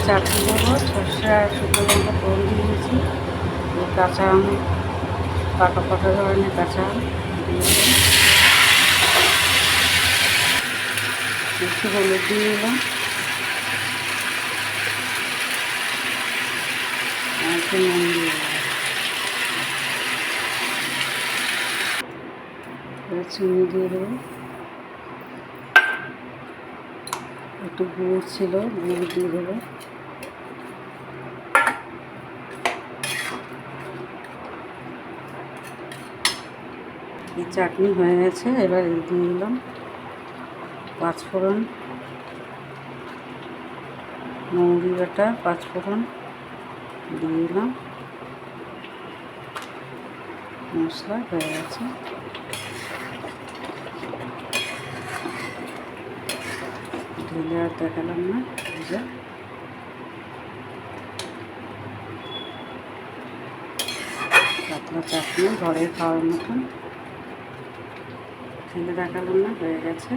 চাটনি দেবো। সর্ষে আর শুকনো লঙ্কা ফোড়ন দিয়েছি। কাঁচা আম, পাকা পাকা ধরনের কাঁচা আম দিয়ে দিলাম। একটু হলুদ দিয়ে দিলাম, আর একটু নুন দিয়ে দিলাম। এবার চিনি দিয়ে দেবো। একটু গুড় ছিল, গুড় দিয়ে দেবো। এই চাটনি হয়ে গেছে। এবার দিয়ে দিলাম পাঁচফোড়ন, মৌরি বাটা, পাঁচফোড়ন দিয়ে দিলাম। মশলা হয়ে গেছে। ঢেলে আর দেখালাম না। পাতলা চাটনি ঘরে খাওয়ার মতন। ঢেলে দেখালাম না, হয়ে গেছে।